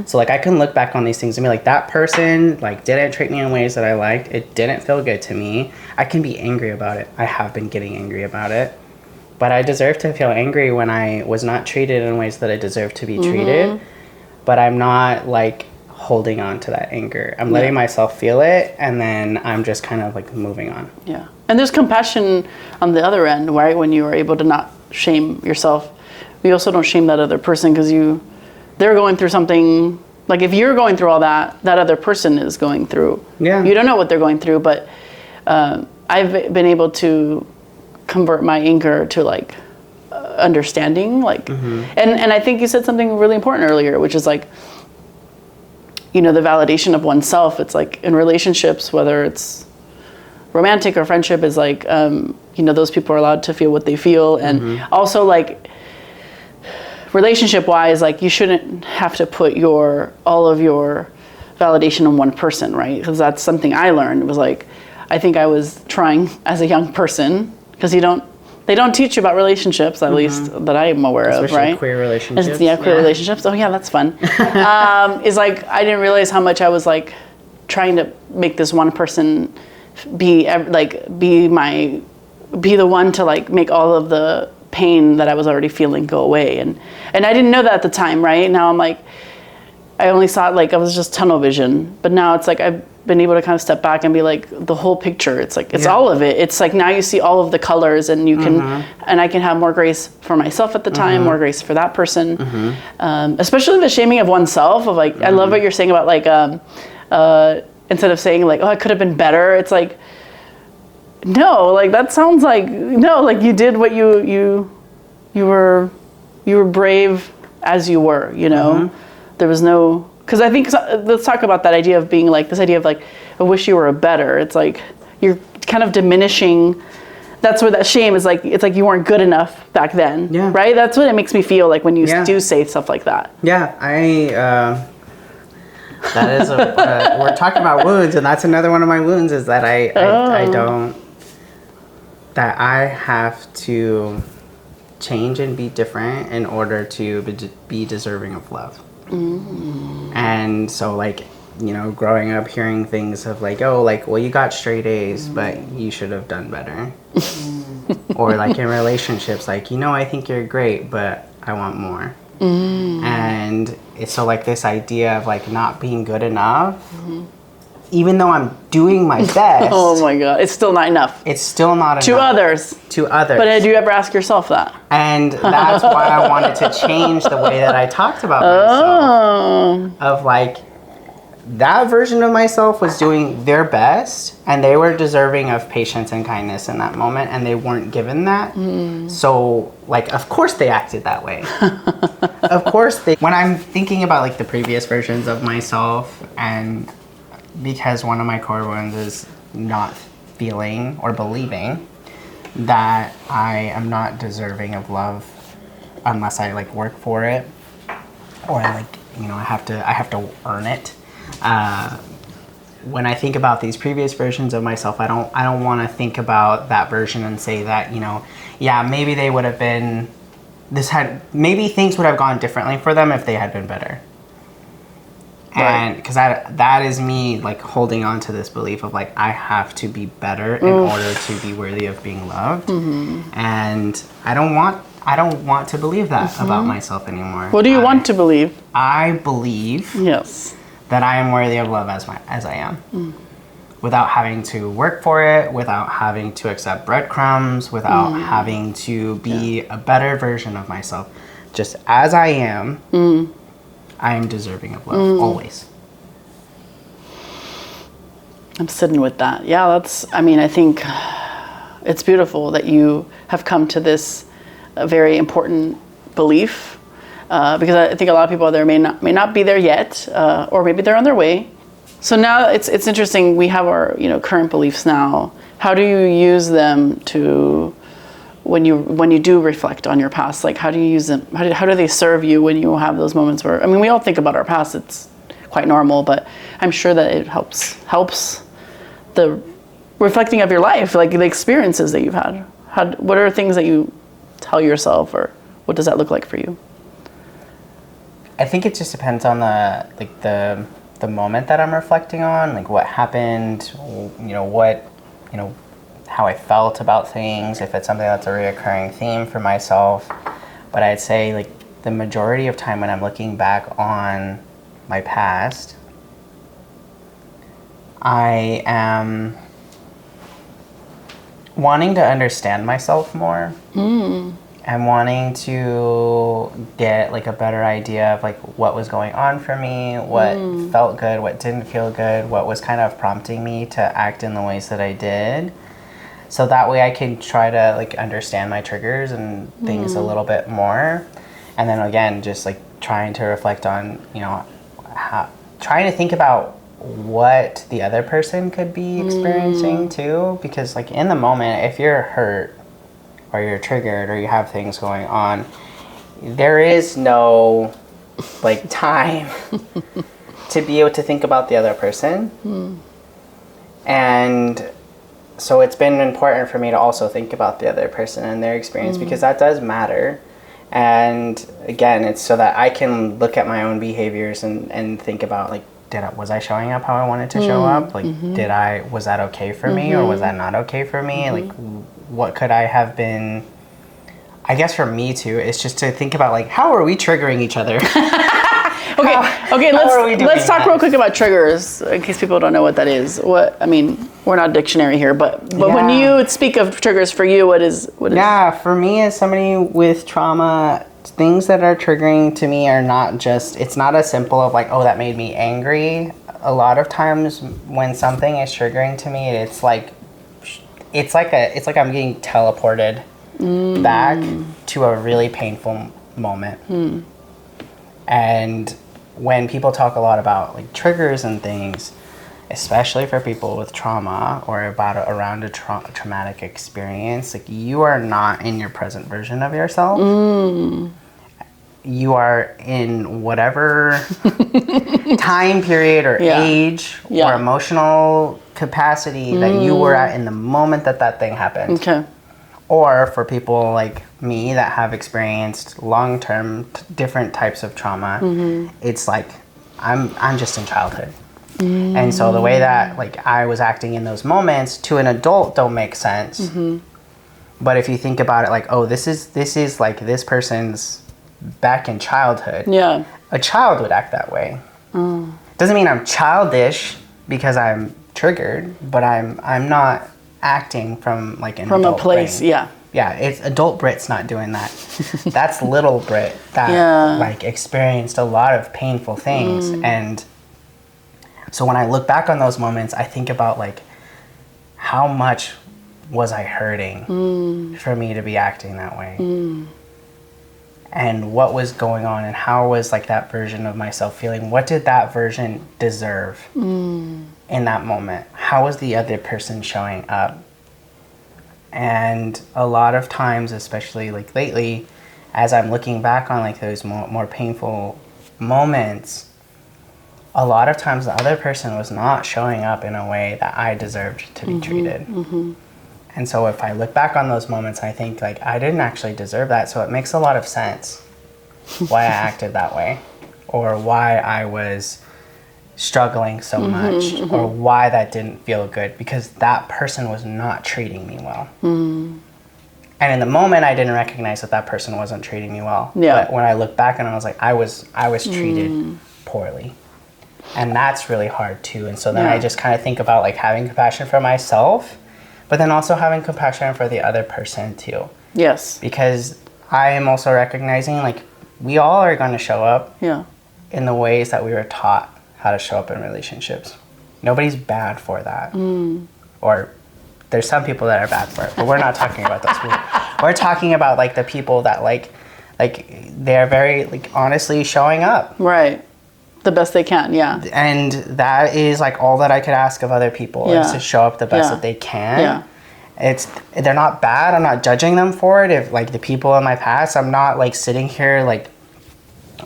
So like I can look back on these things and be like, that person like didn't treat me in ways that I liked. It didn't feel good to me. I can be angry about it. I have been getting angry about it. But I deserve to feel angry when I was not treated in ways that I deserve to be treated. But I'm not like holding on to that anger. I'm letting myself feel it, and then I'm just kind of like moving on.
Yeah. And there's compassion on the other end, right? When you are able to not shame yourself. You also don't shame that other person because they're going through something. Like if you're going through all that, that other person is going through. Yeah. You don't know what they're going through, but I've been able to convert my anger to like understanding, like, and I think you said something really important earlier, which is like, you know, the validation of oneself. It's like in relationships, whether it's romantic or friendship, is like, you know, those people are allowed to feel what they feel. And also like relationship wise, like you shouldn't have to put all of your validation in one person, right? Because that's something I learned. It was like, I think I was trying as a young person, because they don't teach you about relationships, at least that I am aware of, right?
Queer relationships.
Yeah, queer relationships. Oh yeah, that's fun. Is like, I didn't realize how much I was like trying to make this one person be the one to like make all of the pain that I was already feeling go away. And I didn't know that at the time, right? Now I'm like, I only saw it like I was just tunnel vision. But now it's like I've been able to kind of step back and be like, the whole picture. It's like, it's all of it. It's like now you see all of the colors, and you can, and I can have more grace for myself at the time, more grace for that person. Especially the shaming of oneself, of like, I love what you're saying about like, instead of saying like, oh, I could have been better. It's like, no, like that sounds like, no, like you did what you were brave as you were, you know? There was no, because I think, let's talk about that idea of being like, this idea of like, I wish you were a better. It's like, you're kind of diminishing, that's where that shame is like, it's like you weren't good enough back then, right? That's what it makes me feel like when you do say stuff like that.
Yeah, that is, we're talking about wounds, and that's another one of my wounds, is that that I have to change and be different in order to be deserving of love. And so like, you know, growing up hearing things of like, oh, like, well, you got straight A's, but you should have done better. Or like in relationships, like, you know, I think you're great, but I want more. And it's so like this idea of like not being good enough, even though I'm doing my best.
Oh my God, it's still not enough.
It's still not enough. To others.
But do you ever ask yourself that?
And that's why I wanted to change the way that I talked about myself. Of like, that version of myself was doing their best, and they were deserving of patience and kindness in that moment, and they weren't given that. So like, of course they acted that way. Of course when I'm thinking about like the previous versions of myself, and because one of my core wounds is not feeling or believing that I am not deserving of love unless I like work for it, or like, you know, I have to earn it. When I think about these previous versions of myself, I don't want to think about that version and say that, you know, yeah, maybe they would have been, maybe things would have gone differently for them if they had been better. And because that is me like holding on to this belief of like, I have to be better in order to be worthy of being loved. And I don't want to believe that about myself anymore.
What do you want to believe?
I believe that I am worthy of love as I am. Without having to work for it, without having to accept breadcrumbs, without having to be a better version of myself. Just as I am, I am deserving of love, always.
I'm sitting with that. Yeah, I think it's beautiful that you have come to this very important belief, because I think a lot of people out there may not be there yet, or maybe they're on their way. So now it's interesting, we have our, you know, current beliefs now. How do you use them to, when you do reflect on your past, like how do you use them? How do they serve you when you have those moments where, I mean, we all think about our past, it's quite normal, but I'm sure that it helps the reflecting of your life, like the experiences that you've had. What are things that you tell yourself, or what does that look like for you?
I think it just depends on the moment that I'm reflecting on, like what happened, how I felt about things, if it's something that's a reoccurring theme for myself. But I'd say like the majority of time when I'm looking back on my past, I am wanting to understand myself more. I'm wanting to get like a better idea of like what was going on for me, what felt good, what didn't feel good, what was kind of prompting me to act in the ways that I did. So that way I can try to like understand my triggers and things a little bit more. And then again, just like trying to reflect on, trying to think about what the other person could be experiencing too. Because like in the moment, if you're hurt or you're triggered or you have things going on, there is no like time to be able to think about the other person. And so it's been important for me to also think about the other person and their experience because that does matter. And again, it's so that I can look at my own behaviors and think about like, was I showing up how I wanted to show up? Like, was that okay for me or was that not okay for me? Like, what could I have been? I guess for me too, it's just to think about like, how are we triggering each other?
Okay. Let's talk real quick about triggers in case people don't know what that is. We're not a dictionary here, but when you speak of triggers for you, what is?
Yeah, for me as somebody with trauma, things that are triggering to me are not just, it's not as simple of like, oh, that made me angry. A lot of times when something is triggering to me, it's like I'm getting teleported back to a really painful moment. And when people talk a lot about like triggers and things, especially for people with trauma or around a traumatic experience, like you are not in your present version of yourself. You are in whatever time period or age or emotional capacity that you were at in the moment that thing happened.
Okay.
Or for people like me that have experienced long-term different types of trauma, it's like I'm just in childhood. And so the way that like I was acting in those moments to an adult don't make sense. But if you think about it like, oh, this is like this person's back in childhood. Yeah. A child would act that way. Doesn't mean I'm childish because I'm triggered, but I'm not acting from like an adult
a place
brain. Yeah, it's adult Brit's not doing that. That's little Brit that like experienced a lot of painful things. And so when I look back on those moments, I think about like how much was I hurting for me to be acting that way? And what was going on and how was like that version of myself feeling? What did that version deserve in that moment? How was the other person showing up? And a lot of times, especially like lately, as I'm looking back on like those more painful moments, a lot of times the other person was not showing up in a way that I deserved to be treated. And so if I look back on those moments, I think like I didn't actually deserve that. So it makes a lot of sense why I acted that way or why I was struggling so much or why that didn't feel good because that person was not treating me well. And in the moment, I didn't recognize that person wasn't treating me well. But when I look back and I was like, I was treated poorly. And that's really hard too. And so then I just kind of think about like having compassion for myself, but then also having compassion for the other person too. Yes. Because I am also recognizing like we all are going to show up in the ways that we were taught how to show up in relationships. Nobody's bad for that. Or there's some people that are bad for it, but we're not talking about those people. We're talking about like the people that like they're very like honestly showing up. Right. The best they can, And that is like all that I could ask of other people is to show up the best that they can. They're not bad. I'm not judging them for it. If like the people in my past, I'm not like sitting here like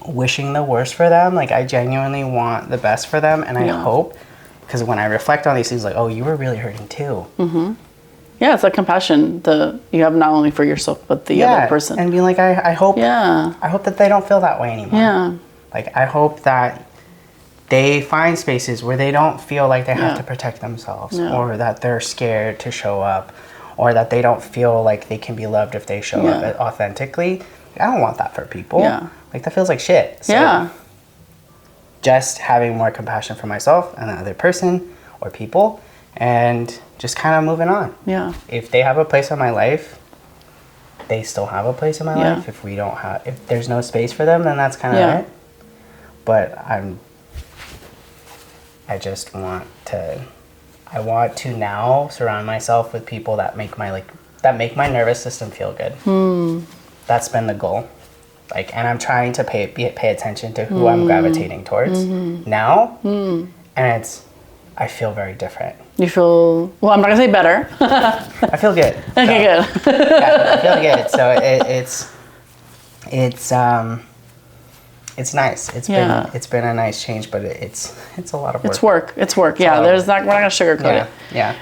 wishing the worst for them. Like I genuinely want the best for them, and I hope, because when I reflect on these things, like, oh, you were really hurting too.
Yeah, it's like compassion that you have not only for yourself but the other person.
And being like, I hope that they don't feel that way anymore.
Yeah.
Like, I hope that they find spaces where they don't feel like they have to protect themselves, or that they're scared to show up, or that they don't feel like they can be loved if they show up authentically. I don't want that for people. Yeah. Like, that feels like shit. So just having more compassion for myself and the other person or people, and just kind of moving on. Yeah. If they have a place in my life, they still have a place in my life. If there's no space for them, then that's kind of it. But I want to now surround myself with people that make my nervous system feel good. That's been the goal. Like, and I'm trying to pay attention to who I'm gravitating towards now. And I feel very different. You feel, well, I'm not gonna say better. I feel good. Okay, good. I feel good. So it's nice. It's been a nice change, but it's a lot of work. It's work. Yeah, we're not gonna sugarcoat it. Yeah.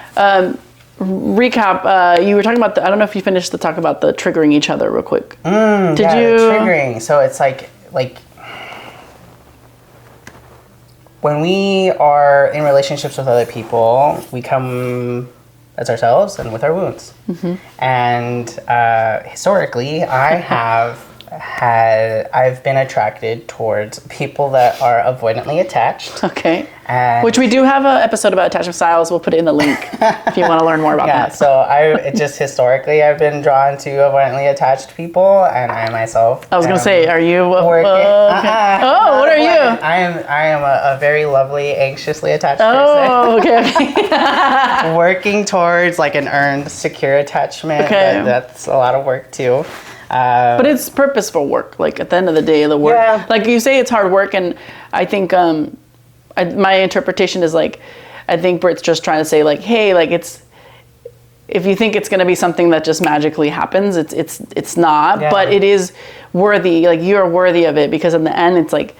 Recap. You were talking about I don't know if you finished the talk about the triggering each other real quick. Did you? Triggering. So it's like when we are in relationships with other people, we come as ourselves and with our wounds. And historically, I've been attracted towards people that are avoidantly attached. Okay. Which we do have an episode about attachment styles. We'll put it in the link if you want to learn more about that. So historically I've been drawn to avoidantly attached people, and I myself. I was going to say, are you? What are you? I am a very lovely, anxiously attached person. Oh, okay. Working towards like an earned, secure attachment. Okay. That's a lot of work too. But it's purposeful work. Like at the end of the day, the work, like you say, it's hard work. And I think, my interpretation is like, I think Brit's just trying to say like, hey, like if you think it's going to be something that just magically happens, it's not, but it is worthy. Like you're worthy of it, because in the end, it's like,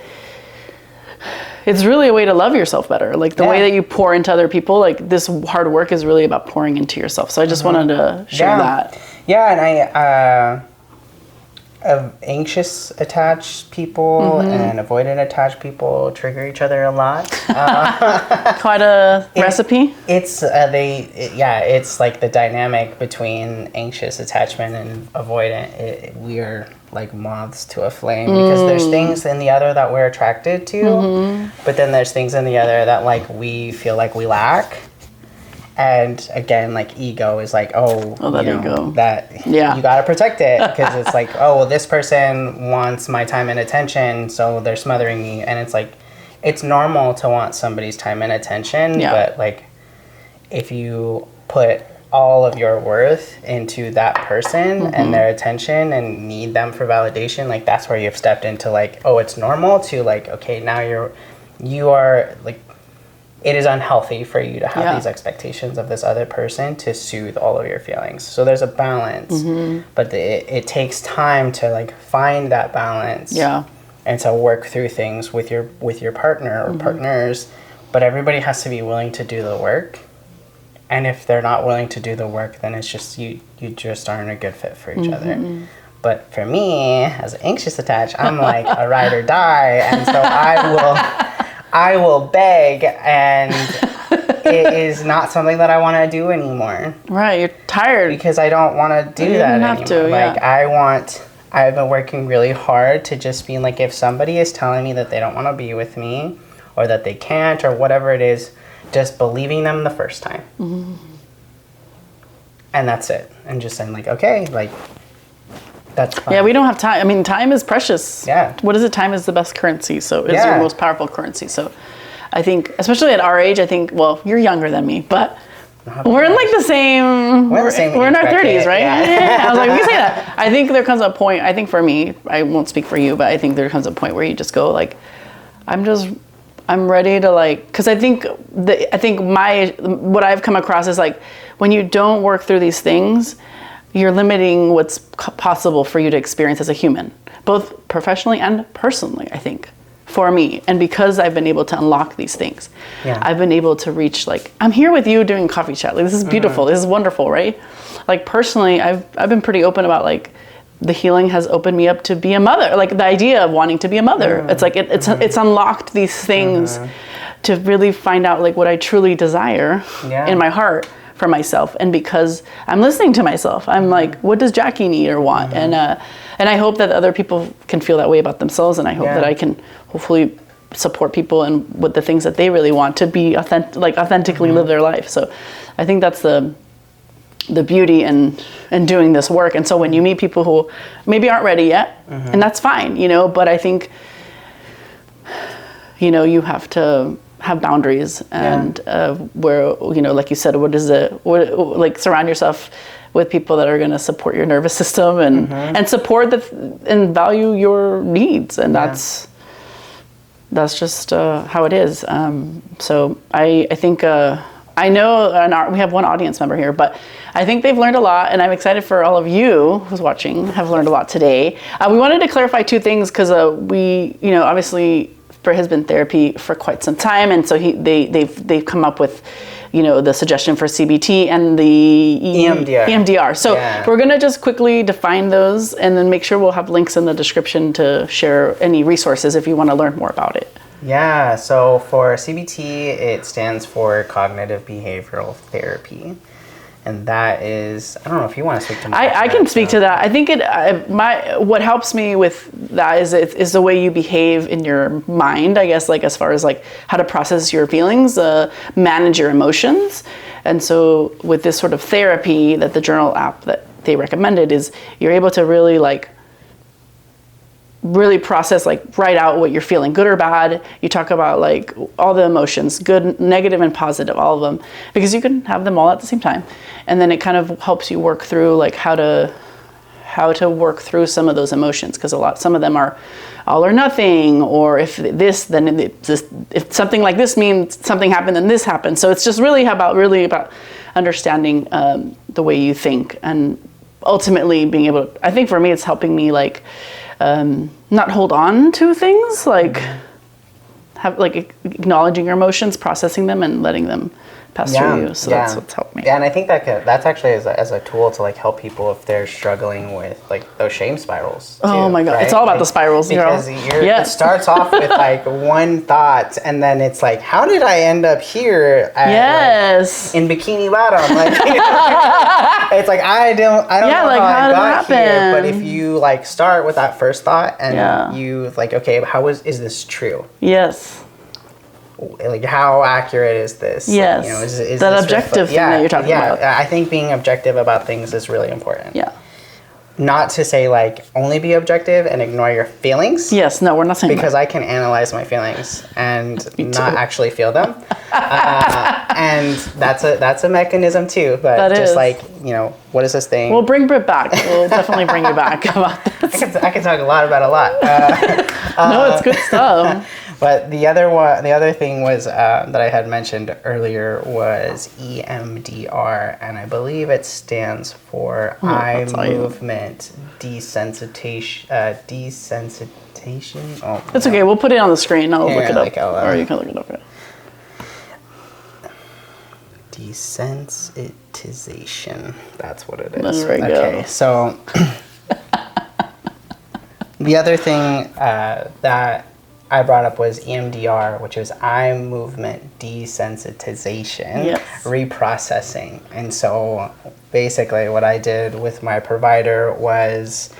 it's really a way to love yourself better. Like the way that you pour into other people, like this hard work is really about pouring into yourself. So I just wanted to share that. Yeah. And of anxious attached people and avoidant attached people trigger each other a lot. Quite a recipe. It's like the dynamic between anxious attachment and avoidant. We're like moths to a flame, because there's things in the other that we're attracted to, but then there's things in the other that like we feel like we lack. And again, like ego is like, ego. That you gotta protect it, because it's like, well, this person wants my time and attention, so they're smothering me. And it's like, it's normal to want somebody's time and attention, but like, if you put all of your worth into that person and their attention and need them for validation, like that's where you've stepped into like, it's normal to like, okay, now you are like, it is unhealthy for you to have these expectations of this other person to soothe all of your feelings. So there's a balance, but it takes time to like find that balance, and to work through things with your partner or partners. But everybody has to be willing to do the work. And if they're not willing to do the work, then it's just you just aren't a good fit for each other. But for me, as anxious attached, I'm like a ride or die, and so I will beg, and it is not something that I want to do anymore. Right, you're tired. Because I don't want to do that anymore. Like I've been working really hard to just be like, if somebody is telling me that they don't want to be with me, or that they can't, or whatever it is, just believing them the first time. And that's it. And just saying like, okay, like, that's fine. Yeah, we don't have time. I mean, time is precious. Yeah. What is it? Time is the best currency. So it's your most powerful currency. So I think, especially at our age, well, you're younger than me, but we're in like the same, we're in our 30s, right? Yeah. I was like, we can say that. I think there comes a point, I think for me, I won't speak for you, but I think there comes a point where you just go like, I'm ready to like, because I think what I've come across is like, when you don't work through these things, you're limiting what's possible for you to experience as a human, both professionally and personally, I think,
for me. And because I've been able to unlock these things, I've been able to reach, like, I'm here with you doing coffee chat. Like, this is beautiful. This is wonderful, right? Like, personally, I've been pretty open about, like, the healing has opened me up to be a mother. Like, the idea of wanting to be a mother. It's like, it's unlocked these things to really find out, like, what I truly desire in my heart for myself. And because I'm listening to myself, I'm like, what does Jackie need or want? And I hope that other people can feel that way about themselves. And I hope that I can hopefully support people and with the things that they really want to be authentically live their life. So I think that's the beauty in doing this work. And so when you meet people who maybe aren't ready yet, and that's fine, you know, but I think, you know, you have to have boundaries and where, you know, like you said, like surround yourself with people that are going to support your nervous system and support and value your needs. And that's just how it is. So I think, I know we have one audience member here, but I think they've learned a lot, and I'm excited for all of you who's watching have learned a lot today. We wanted to clarify two things because we, you know, obviously Brit has been therapy for quite some time, and so they've come up with, you know, the suggestion for CBT and the EMDR. So we're gonna just quickly define those, and then make sure we'll have links in the description to share any resources if you want to learn more about it.
Yeah, so for CBT, it stands for Cognitive Behavioral Therapy. And that is, I don't know if you want to speak to that.
I can speak to that. I think what helps me with that is the way you behave in your mind, I guess, like as far as like how to process your feelings, manage your emotions. And so with this sort of therapy that the journal app that they recommended is you're able to really process, like write out what you're feeling, good or bad. You talk about like all the emotions, good, negative, and positive, all of them, because you can have them all at the same time. And then it kind of helps you work through like how to work through some of those emotions, because some of them are all or nothing, or if this, then if something like this means something happened, then this happened. So it's just really about understanding the way you think, and ultimately being able to, I think for me, it's helping me like not hold on to things, like have like acknowledging your emotions, processing them, and letting them pass through you. So that's what's helped me. Yeah,
and I think that's actually as a tool to like help people if they're struggling with like those shame spirals.
Oh my God, right? It's all about the spirals.
Because it starts off with like one thought, and then it's like, how did I end up here? Like, in Bikini Bottom? Like, it's like I don't know
like,
how I got here. But if you like start with that first thought and you like, okay, is this true?
Yes.
Like, how accurate is this?
Yes.
Like, you know, is
that
this
objective thing that you're talking about.
Yeah, I think being objective about things is really important.
Yeah.
Not to say like only be objective and ignore your feelings.
Yes, no, we're not saying
because
that.
I can analyze my feelings and not actually feel them, and that's a mechanism too. But
that
just
is.
Like, you know, what is this thing?
We'll bring Brit back. We'll definitely bring you back about this.
I can talk a lot about a lot.
No, it's good stuff.
But the other thing was that I had mentioned earlier was EMDR, and I believe it stands for eye movement desensitization. Oh,
it's okay. We'll put it on the screen. I'll look it up, or you can look it up.
Desensitization. That's what it is.
There we go.
Okay, so the other thing that I brought up was EMDR, which is eye movement desensitization, reprocessing. And so basically what I did with my provider was,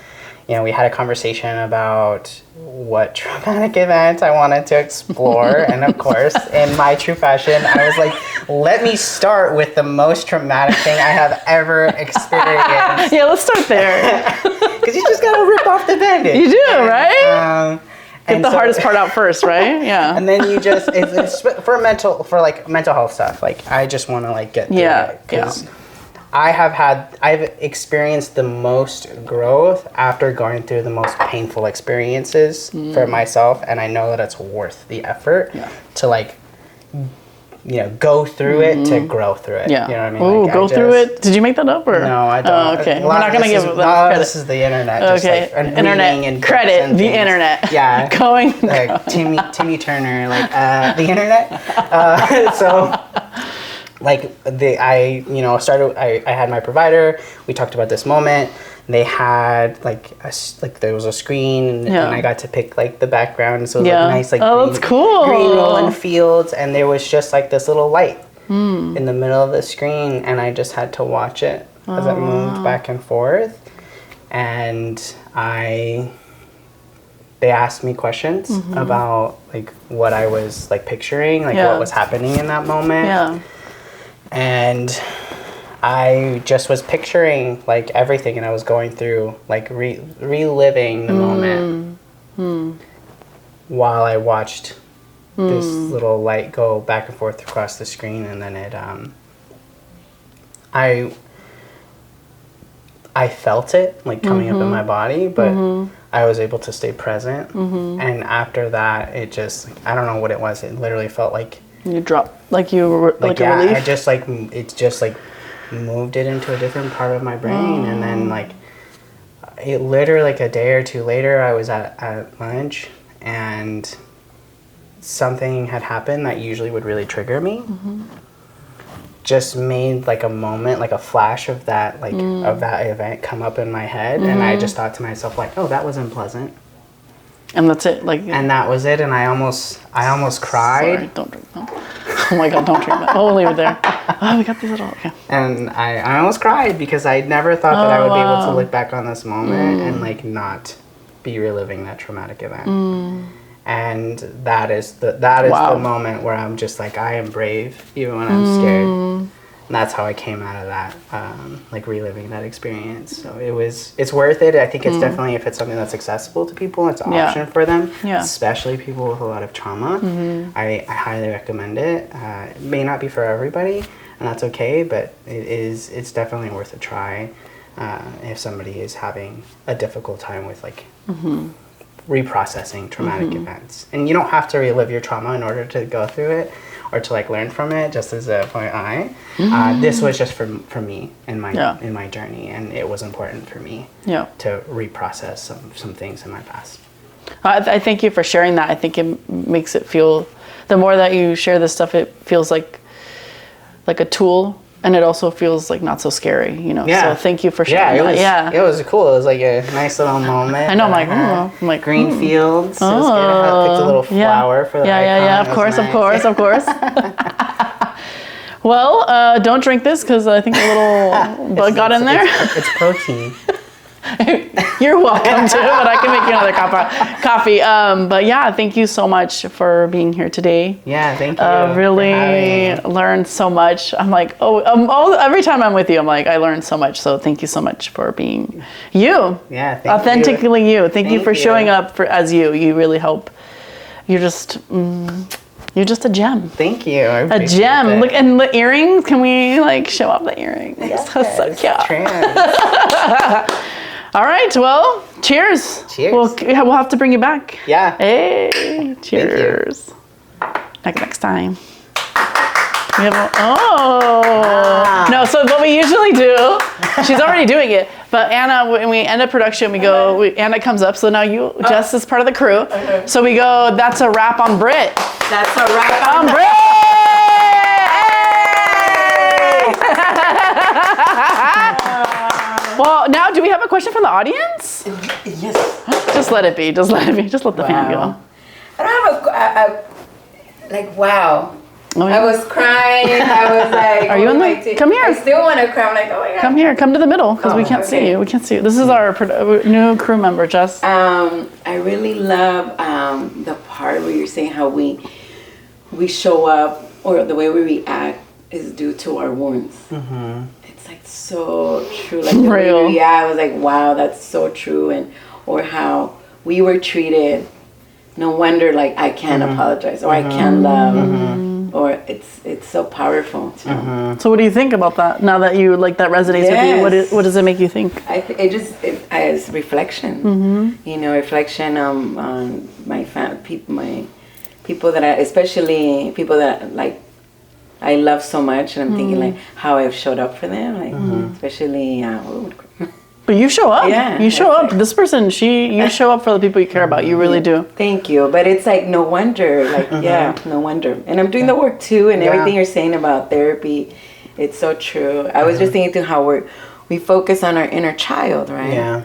you know, we had a conversation about what traumatic event I wanted to explore. And of course, in my true fashion, I was like, let me start with the most traumatic thing I have ever experienced.
Yeah, let's start there.
Because you just got to rip off the Band-Aid.
You do, right? Get the hardest part out first, right? Yeah.
And then you just, it's for mental health stuff. Like, I just want to like get through it. Because I've experienced the most growth after going through the most painful experiences for myself. And I know that it's worth the effort to like go through it to grow through it.
Yeah.
You know what I mean?
Ooh, like, go through it. Did you make that up or?
No, I don't.
Oh, okay. We're not gonna give them credit.
This is the internet.
Okay.
Just like
internet
and
credit.
and
the
things.
internet.
Yeah.
Going.
Like Timmy Turner. Like the internet. So. Like I had my provider. We talked about this moment. They had there was a screen, and I got to pick like the background. So it was like nice, like
that's cool.
Green rolling fields, and there was just like this little light in the middle of the screen, and I just had to watch it as it moved back and forth. And they asked me questions about like what I was like picturing, like what was happening in that moment.
Yeah.
And I just was picturing like everything, and I was going through like reliving the moment while I watched this little light go back and forth across the screen, and then it I felt it like coming up in my body, but I was able to stay present. And after that, it just, I don't know what it was. It literally felt like
you dropped, like you were like a relief.
I just like it just like moved it into a different part of my brain, and then like it literally like a day or two later, I was at lunch, and something had happened that usually would really trigger me. Just made like a moment, like a flash of that, like of that event come up in my head, and I just thought to myself like, oh, that was unpleasant.
And that's it, like.
And that was it, and I almost cried.
Sorry, don't drink that. Oh my God, don't drink that. Oh, we'll leave it there. Oh, we got these little. Okay.
And I almost cried because I never thought that I would be able to look back on this moment and like not be reliving that traumatic event. And that is the moment where I'm just like, I am brave even when I'm scared. And that's how I came out of that, like reliving that experience. So it's worth it. I think it's definitely, if it's something that's accessible to people, it's an option for them, especially people with a lot of trauma. I highly recommend it. It may not be for everybody, and that's okay, but it's definitely worth a try if somebody is having a difficult time with like reprocessing traumatic events. And you don't have to relive your trauma in order to go through it or to like learn from it. Just as a FYI, this was just for me in my journey, and it was important for me to reprocess some things in my past.
I thank you for sharing that. I think it makes it feel, the more that you share this stuff, it feels like a tool. And it also feels like not so scary, you know. So thank you for sharing that.
It was cool. It was like a nice little moment.
I know. I'm like
green fields. Oh, it was good. I picked a little flower for the icon.
Of course. Well, don't drink this because I think a little bug got in there.
It's protein.
You're welcome to, but I can make you another coffee. But yeah, thank you so much for being here today.
Yeah, thank you.
Really learned so much. I'm like, every time I'm with you, I'm like, I learned so much. So thank you so much for being you.
Yeah,
authentically you. Thank you for showing up as you. You really help. You're just a gem.
Thank you.
A gem. It. Look, and the earrings. Can we like show off the earrings?
Yes,
so cute. All right. Well, cheers.
Cheers.
We'll have to bring you back.
Yeah.
Hey, cheers. Next time. We have no. So what we usually do, she's already doing it. But Anna, when we end a production, Anna comes up. So now Jess is part of the crew. Okay. So we go. That's a wrap on Brit.
That's a wrap on
Brit. Well, now, do we have a question from the audience?
Yes.
Just let it be. Just let the fan go.
I don't have wow.
Oh, yeah.
I was crying. I was like,
are you in the? Come here.
I still want to cry. I'm like, oh my God.
Come here. Come to the middle because we can't see you. We can't see you. This is our new crew member, Jess.
I really love the part where you're saying how we show up, or the way we react is due to our wounds. Mm-hmm. It's like so true. Like
real.
I was like, wow, that's so true. Or how we were treated. No wonder, like, I can't apologize, or I can't love, or it's so powerful.
So what do you think about that? Now that you, like, that resonates with you, what does it make you think?
It's reflection. You know, reflection on my people that especially people that, like, I love so much, and I'm thinking like how I've showed up for them, like especially.
But you show up.
Yeah,
You show up.
like,
This person, you show up for the people you care about. You really do.
Thank you. But it's like no wonder, like no wonder. And I'm doing the work too, and everything you're saying about therapy, it's so true. I was just thinking through how we focus on our inner child, right?
Yeah.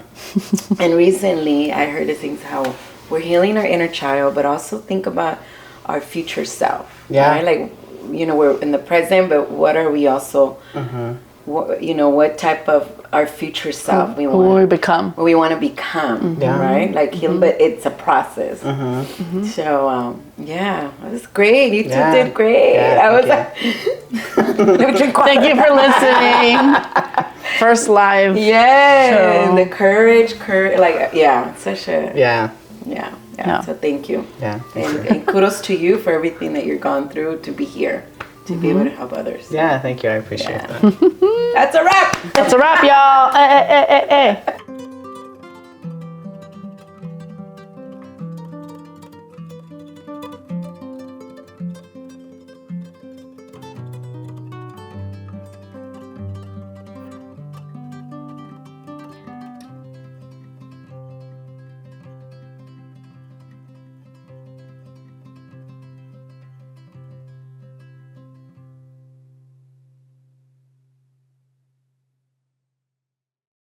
And recently I heard the things how we're healing our inner child, but also think about our future self.
Yeah.
Right? Like, we're in the present, but what are we also, what type of our future self
Who we become.
we want to become, right? Like but it's a process. So it was great. You two did great.
Yeah,
I was
Thank you for listening. First live. show.
The courage, like such a
Yeah.
yeah.
Yeah.
So thank you.
Yeah.
And kudos to you for everything that you've gone through to be here, to be able to help others.
Yeah, thank you. I appreciate that.
That's a wrap.
That's a wrap, y'all.